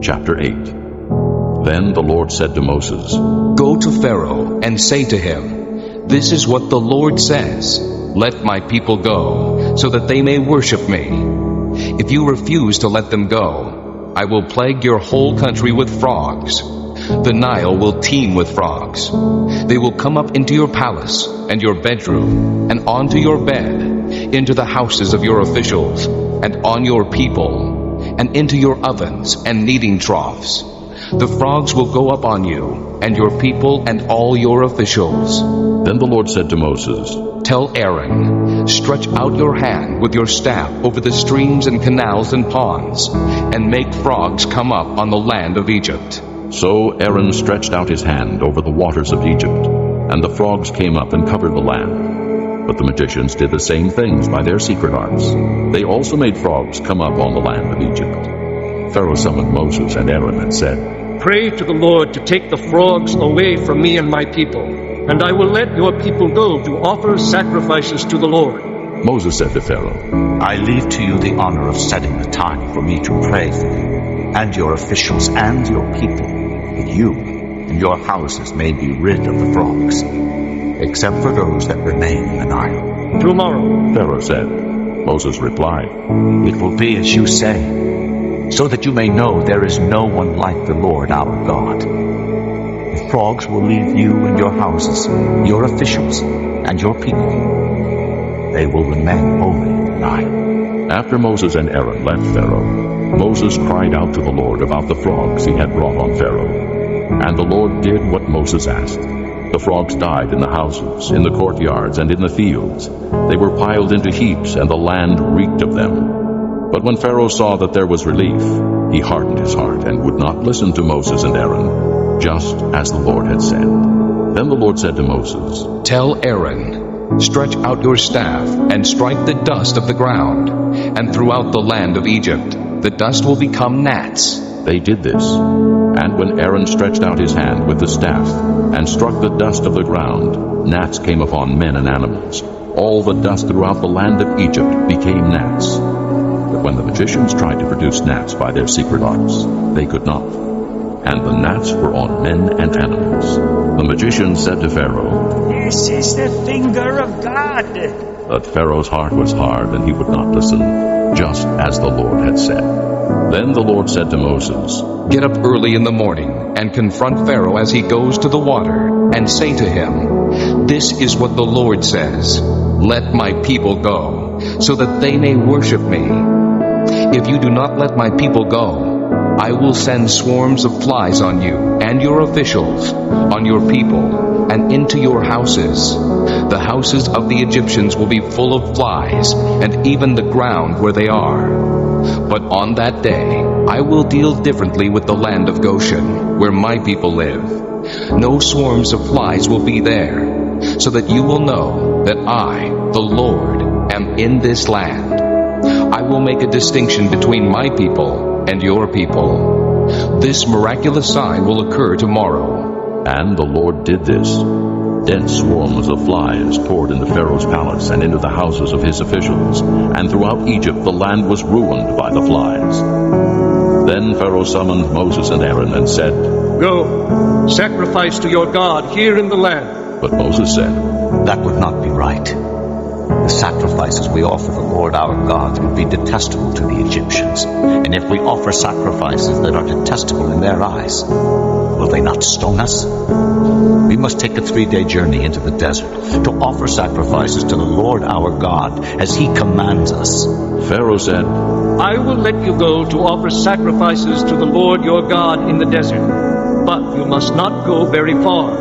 Chapter 8. Then the Lord said to Moses, Go to Pharaoh and say to him, This is what the Lord says, Let my people go, so that they may worship me. If you refuse to let them go, I will plague your whole country with frogs. The Nile will teem with frogs. They will come up into your palace and your bedroom, and onto your bed, into the houses of your officials, and on your people, and into your ovens and kneading troughs. The frogs will go up on you, and your people and all your officials. Then the Lord said to Moses, Tell Aaron, stretch out your hand with your staff over the streams and canals and ponds, and make frogs come up on the land of Egypt. So Aaron stretched out his hand over the waters of Egypt, and the frogs came up and covered the land. But the magicians did the same things by their secret arts. They also made frogs come up on the land of Egypt. Pharaoh summoned Moses and Aaron and said, Pray to the Lord to take the frogs away from me and my people, and I will let your people go to offer sacrifices to the Lord. Moses said to Pharaoh, I leave to you the honor of setting the time for me to pray for you, and your officials and your people, that you and your houses may be rid of the frogs, except for those that remain in the Nile. Tomorrow, Pharaoh said. Moses replied, It will be as you say, so that you may know there is no one like the Lord our God. The frogs will leave you and your houses, your officials, and your people. They will remain holy in the Nile. After Moses and Aaron left Pharaoh, Moses cried out to the Lord about the frogs he had brought on Pharaoh. And the Lord did what Moses asked. The frogs died in the houses, in the courtyards, and in the fields. They were piled into heaps, and the land reeked of them. But when Pharaoh saw that there was relief, he hardened his heart and would not listen to Moses and Aaron, just as the Lord had said. Then the Lord said to Moses, Tell Aaron, stretch out your staff and strike the dust of the ground, and throughout the land of Egypt the dust will become gnats. They did this. And when Aaron stretched out his hand with the staff and struck the dust of the ground, gnats came upon men and animals. All the dust throughout the land of Egypt became gnats. But when the magicians tried to produce gnats by their secret arts, they could not. And the gnats were on men and animals. The magicians said to Pharaoh, This is the finger of God. But Pharaoh's heart was hard, and he would not listen, just as the Lord had said. Then the Lord said to Moses, Get up early in the morning and confront Pharaoh as he goes to the water, and say to him, This is what the Lord says, Let my people go, so that they may worship me. If you do not let my people go, I will send swarms of flies on you and your officials, on your people, and into your houses. The houses of the Egyptians will be full of flies, and even the ground where they are. But on that day, I will deal differently with the land of Goshen, where my people live. No swarms of flies will be there, so that you will know that I, the Lord, am in this land. I will make a distinction between my people and your people. This miraculous sign will occur tomorrow. And the Lord did this. Dense swarms of flies poured into Pharaoh's palace and into the houses of his officials, and throughout Egypt the land was ruined by the flies. Then Pharaoh summoned Moses and Aaron and said, go, sacrifice to your God here in the land. But Moses said, That would not be right. The sacrifices we offer the Lord our God would be detestable to the Egyptians. And if we offer sacrifices that are detestable in their eyes, will they not stone us? We must take a 3-day journey into the desert to offer sacrifices to the Lord our God as he commands us. Pharaoh said, I will let you go to offer sacrifices to the Lord your God in the desert, but you must not go very far.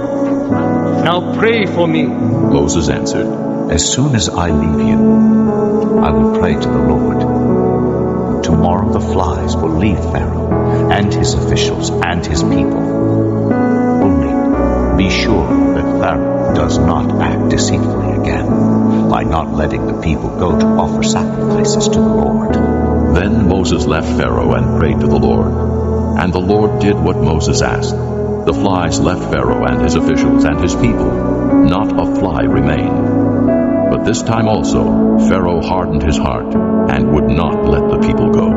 Now pray for me. Moses answered, As soon as I leave you, I will pray to the Lord. Tomorrow the flies will leave Pharaoh and his officials and his people. Only be sure that Pharaoh does not act deceitfully again by not letting the people go to offer sacrifices to the Lord. Then Moses left Pharaoh and prayed to the Lord. And the Lord did what Moses asked. The flies left Pharaoh and his officials and his people. Not a fly remained. But this time also Pharaoh hardened his heart and would not let the people go.